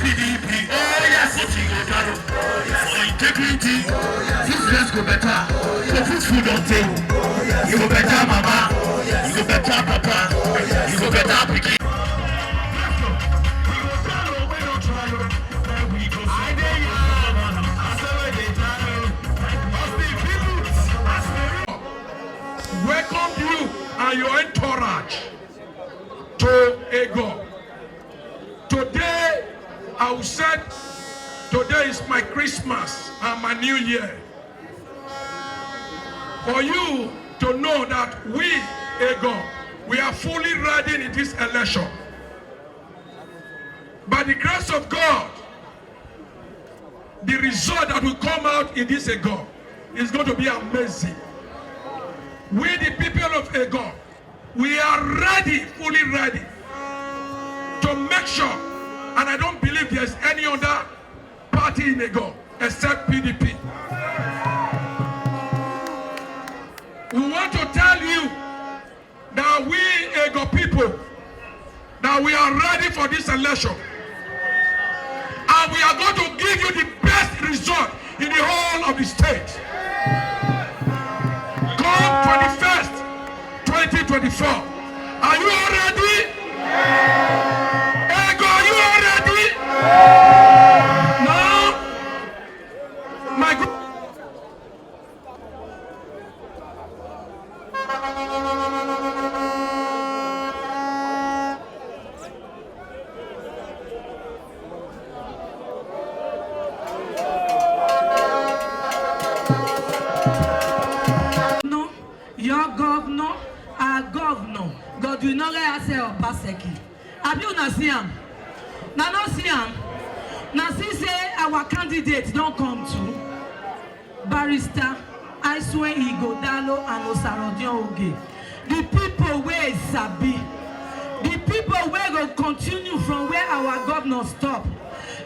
PDP, oh yes, for integrity, business go better, for food on table, you go better mama, you go better papa, you go better pikin. Welcome you and your entourage to Egor. Today, I will say, today is my Christmas and my New Year. For you to know that we, Egor, we are fully ready in this election. By the grace of God, the result that will come out in this Egor is going to be amazing. We, the people of Egor, we are ready, fully ready, to make sure, and I don't believe there's any other party in Egor except PDP. We want to tell you that we Egor people, that we are ready for this election. And we are going to give you the best result in the whole of the state. Come 21st, 2024. Are you all ready? Egor, are you all ready? Now, my good. Your governor, our governor, God will not let us say Obaseki. Have you not seen him? Now not see him. Now see say our candidates don't come to Barrister Aiswe Igodalo and Osarodion Oge. The people where Sabi, the people where go continue from where our governor stop.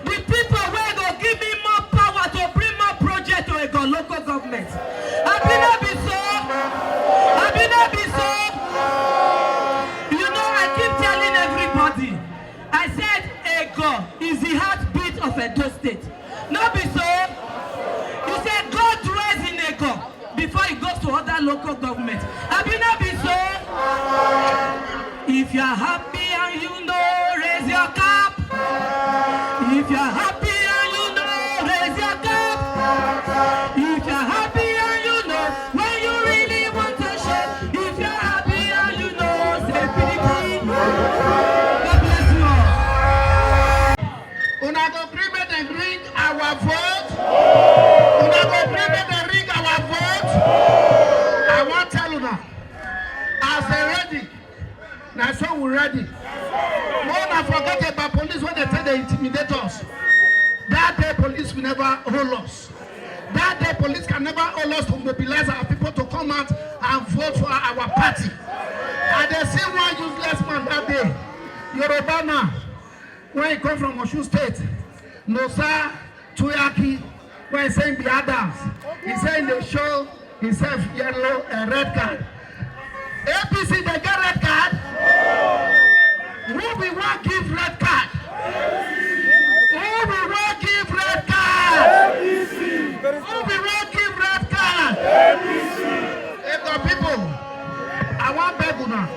The people where go give me more power to bring more project to a local government. Have you not been so? Have you not been so? You know, I keep telling everybody, I said Egor is the heartbeat of Edo State. Not be so. You said God dwells in Egor before he goes to other local governments. Have you not been so? If you're happy and you know, raise your cap. If you're happy and you know, raise your cap. If you're happy and you know, when you really want to share. If you're happy and you know, say PDP. God bless you all. Una go bring our vote. Una go bring our vote. I want to tell you now, as they ready, now so we're ready. Don't not forget about police when they say they intimidate us. That day police will never hold us. That day police can never hold us to mobilize our people to come out and vote for our party. And they see one useless man that day, Yoruba man, when he come from Osun State, Nosa Tuyaki, when he's saying the Adams, he's saying they show himself yellow and red card. APC, they get red card. Who we want give red card? Who we want give red card? Who we want give red card? Egor people, I want beg you now.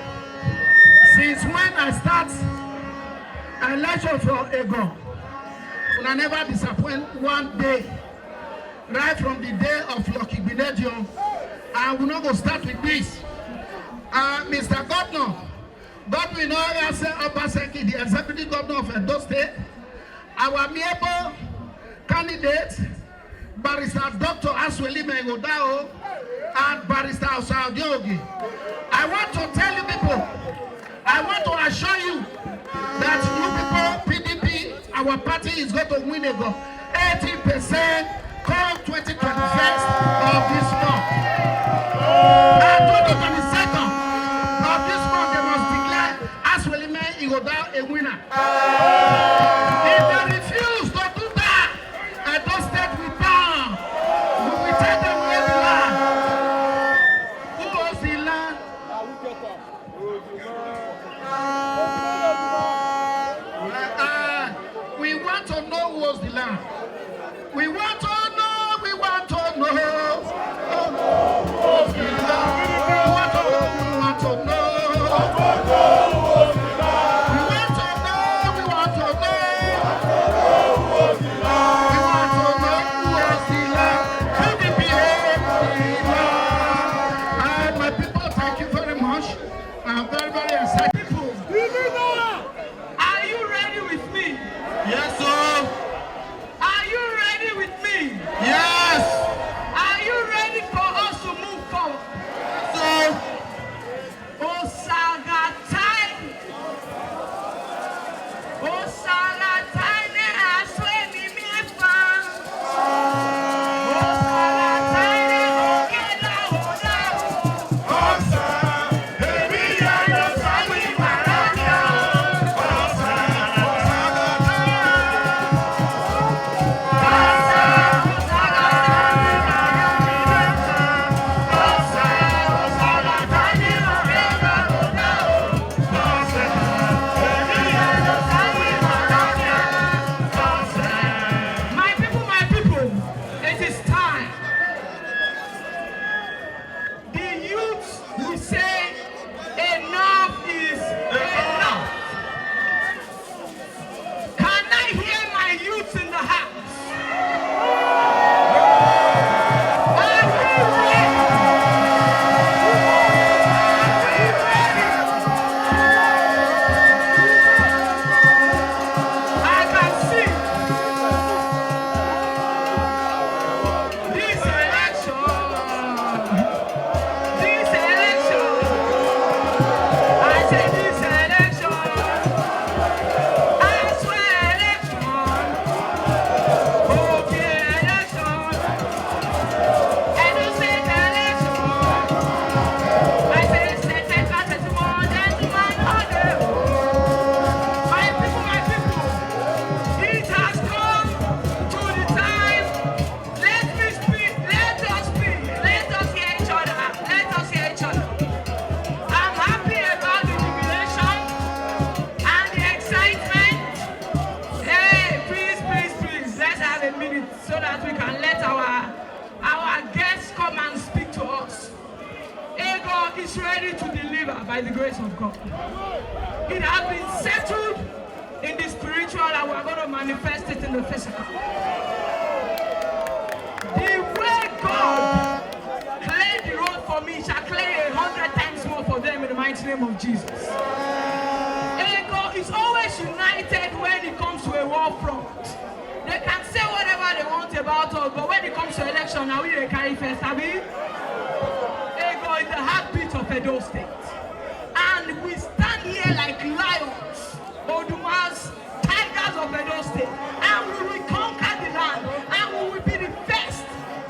Since when I start election for Egor, I never disappoint one day. Right from the day of your Jubilation, I will not go start with this. Mr. Governor, Governor Obaseki, the executive governor of Edo State, our amiable candidate, Barrister Dr. Asweli Mengodao and Barrister Osarodion Oge. I want to tell you people, I want to assure you our party is going to win Egor. 80% come 2021st of this month. And 2022nd of this month, they must declare as well Ighodalo a winner. If they refuse to do that, Edo State will down. We will tell them where the land. Who owns the land? We want to know who owns the land. We want to know. We want to know. Who owns the land? We want to know. We want to know. I'm very, very excited. Are you ready with me? Yes, sir. Are you ready with me? Yes. Are you ready for us to move forward? So, Osagatai. Osagatai ne aswe mi mefa. Osagatai ne okela oda. My people, it is time. The youth will say enough is enough. Can I hear my youth in the house? Are we ready? I can see this election. I say this election. I swear election. Okay, election. Edo State election. I say second class more than my other. My people, it has come to the time. Let me speak, let us speak, let us hear each other, let us hear each other. I'm happy about the jubilation and the excitement. Hey, please, let's have a minute so that we can let our guests come and speak to us. Egor is ready to deliver by the grace of God. It has been settled in the spiritual and we're going to manifest it in the physical. The way God cleared the road for me shall clear 100 times more for them in the mighty name of Jesus. Egor is always united when it comes to a war front. They can say whatever they want about us, but when it comes to election, now we carry first, have we? Egor is the heartbeat of Edo State. And we stand here like lions, Odumas, tigers of Edo State. And we will conquer the land. And we will be the first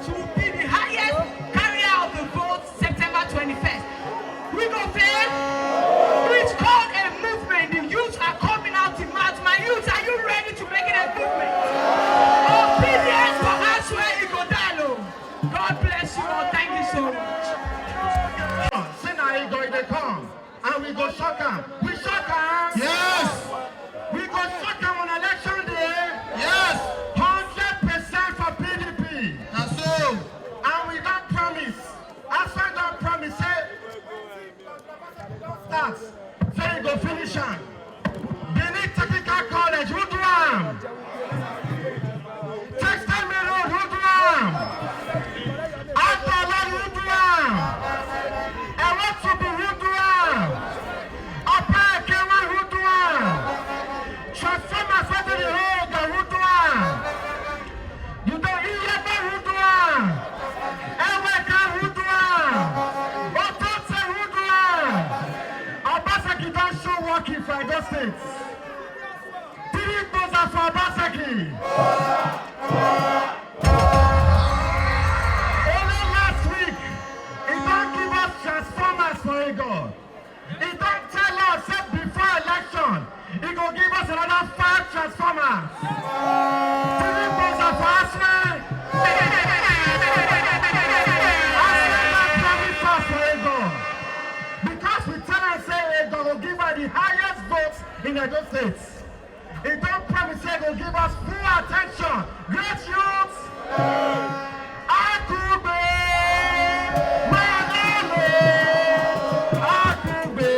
to be the highest carrier of the vote September 21st. We go fail. It's called a movement. The youth are coming out in mass. My youth, are you ready to make it a movement? Obedience for us where Ighodalo. God bless you all. Thank you so much. say now Egor they come. And we go shock them. We shock them. Yes. We go shock them on election day. Yes. 100% for PDP. That's so. And we don't promise. After that promise, say, start. Say you go finish am. Benin Technical College, who do am? Textile Mill Road, who do am? Alcohol, who do am? Electric, who do am? Upper Kewa, who do am? Transformers, who do the road, who do am? You don't hear about who do am? Eweka, who do am? Ototse, who do am? Obaseki don't show working for Edo State. 3 votes are for Obaseki. Only last week, he don't give us transformers for Egor. He don't tell us that before election, he go give us another 5 transformers. 3 votes are for Ashley. Because we tell her say Egor will give her the highest votes in Edo State. He don't promise say he will give us full attention. Great youths! Akube! Manalo! Akube!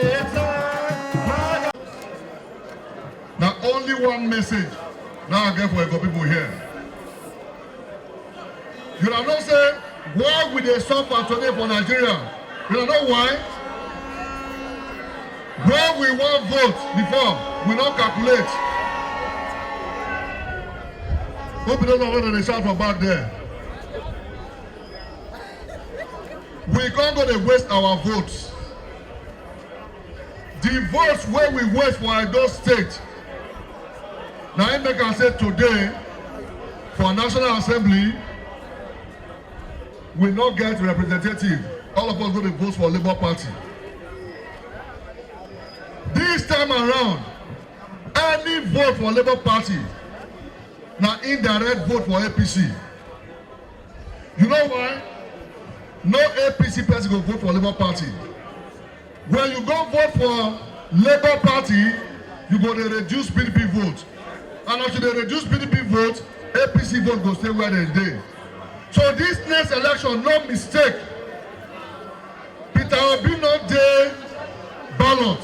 Now only one message now I get for Egor people here. You don't know say why we dey suffer today for Nigeria. You don't know why? When we want vote before, we don't calculate. Hope you don't know whether they shout from back there. We can't go to waste our votes. The votes where we waste for Edo State. Now I make I say today for National Assembly, we not get representative. All of us go to vote for Labour Party. This time around, any vote for Labour Party, now indirect vote for APC. You know why? No APC person go vote for Labour Party. When you go vote for Labour Party, you go to reduce PDP vote. And after they reduce PDP vote, APC vote go stay where they dey. So this next election, no mistake. Peterobi not dey ballot.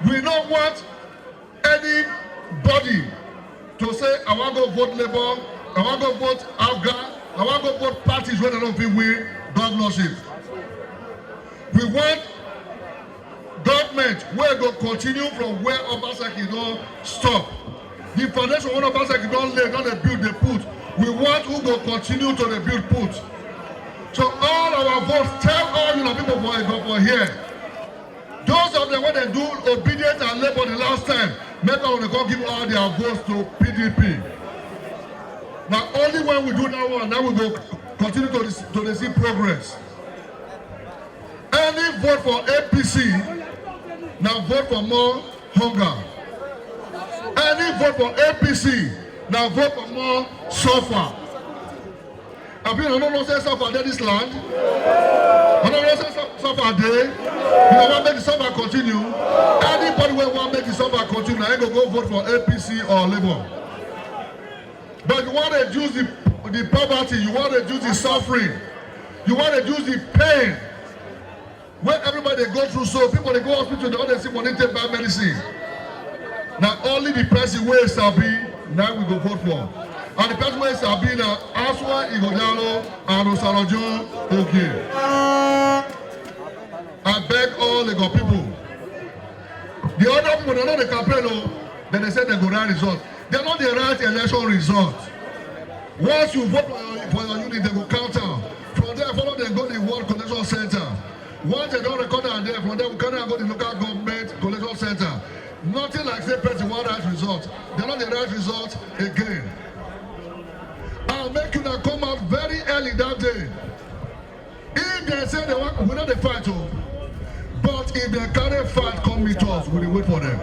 We don't want anybody to say, I want to go vote Labour, I want to go vote Afghan, I want to go vote parties where they don't think we governorship. We want government where go continue from where Obaseki don't stop. The foundation when Obaseki don't lay, don't build, they put. We want who go continue to build, put. So all our votes, tell all you know people for here. Those of them when they do obedience and labor the last time, make sure they go give all their votes to PDP. Now only when we do that one, now we go continue to see progress. Any vote for APC, now vote for more hunger. Any vote for APC, now vote for more suffer. Have you not say suffer there this land? I don't say suffer there. You don't want to make the suffer continue. Anybody will want to make the suffer continue, I go vote for APC or Labour. But you want to reduce the poverty, you want to reduce the suffering, you want to reduce the pain. When everybody go through so, people they go hospital, they only see money take bad medicine. Now only the person where Sabi, now we go vote for. And the person where Sabi now, Aswa, Igodalo, and Osalojo, okay. I beg all the good people. The other people, they know the campaign, then they say they go right result. They're not the right election result. Once you vote for your unit, they will count out. From there, follow them, go to the World Collection Center. Once they don't record and there, from there, we cannot go to the local government collection center. Nothing like say person one right result. They're not the right result again. I'll make you now come out very early that day. If they say they want, we're not the fight, but if they carry fight, come meet us, we'll wait for them.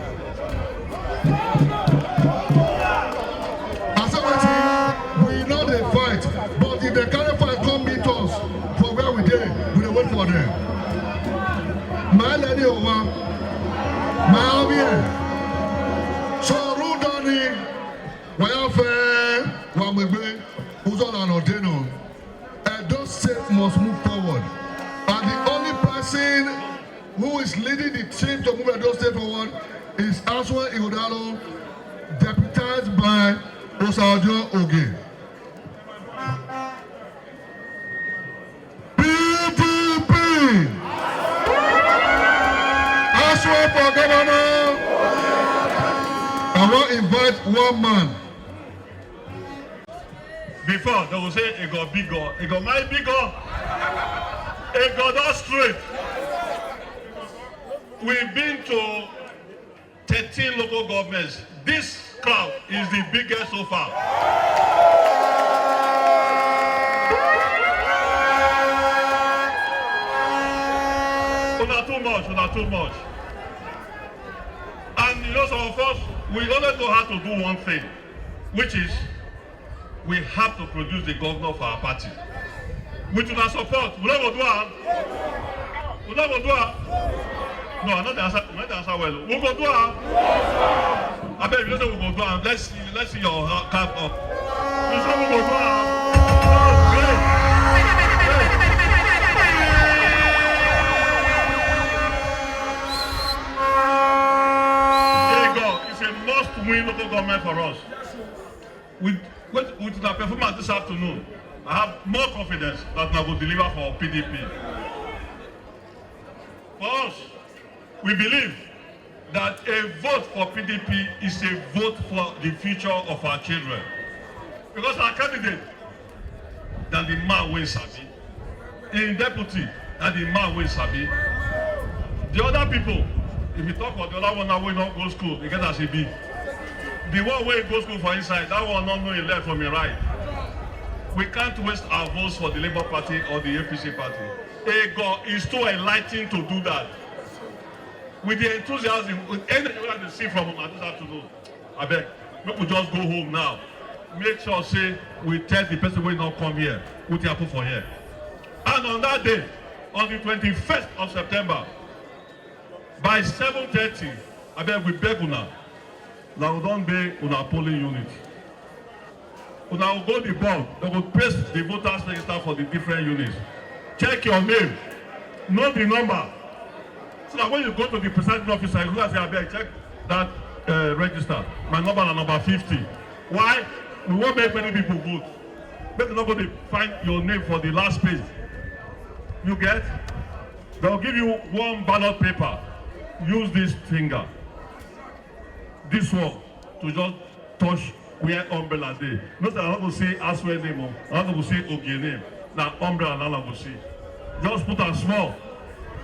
I said, we know they fight, but if they carry fight, come meet us for where we did, we'll wait for them. My lady over, my army, so Rudani, welfare, Wamebe, who's on an ordeno, and those states must move forward. And the only person who is leading the team to move those states forward is Aswa Igodalo, deputized by Osajo Oge. PDP! Aswa for governor! I want to invite one man. Before, they will say, Egor, bigger. Egor, my bigger. Egor, that's straight. We've been to 13 local governments This crowd is the biggest so far. Not too much. And you know, some of us, we only know how to do one thing, which is we have to produce the governor for our party. We do not support. We don't do it. We don't do it. No, I'm not the answer. Not the answer well. We go do it. I bet you say we go do it. Let's see your cap up. You say we go do it. Win local government for us. With the performance this afternoon, I have more confidence that I will deliver for PDP. For us, we believe that a vote for PDP is a vote for the future of our children. Because our candidate, that the man will sabi. In deputy, that the man will sabi. The other people, if you talk about the other one that will not go to school, they get as a B. The one way goes school for inside, that one not know a left from a right. We can't waste our votes for the Labour Party or the APC Party. Egor is too enlightened to do that. With the enthusiasm, with anything we see from him this afternoon, I beg, we could just go home now. Make sure, say, we tell the person who will not come here, what you put for here. And on that day, on the 21st of September, by 7:30, I beg, we beg una. Now we don't be on our polling unit. Una will go the board, they will paste the voters register for the different units. Check your name, know the number. So that when you go to the presiding officer, you say, I beg, check that register. My number is number 50. Why? We won't make many people vote. But you're not going to find your name for the last page. You get? They'll give you one ballot paper. Use this finger. This one to just touch where umbrella dey. Not that I'm not going to say Aswe name, I'm not going to say Ogie name. Now umbrella I'm not going to see. Just put a small,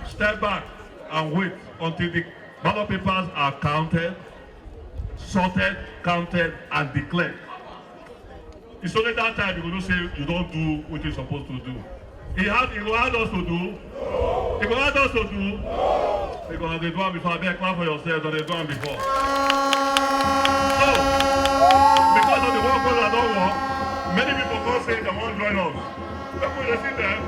step back and wait until the ballot papers are counted, sorted, counted, and declared. It's only that time you're going to say you don't do what you're supposed to do. He will add us to do. He will add us to do. Because they do it before. I beg, clap for yourself, but they do it before. So, because of the work that don't work, many people go say they won't join us. People, they see them.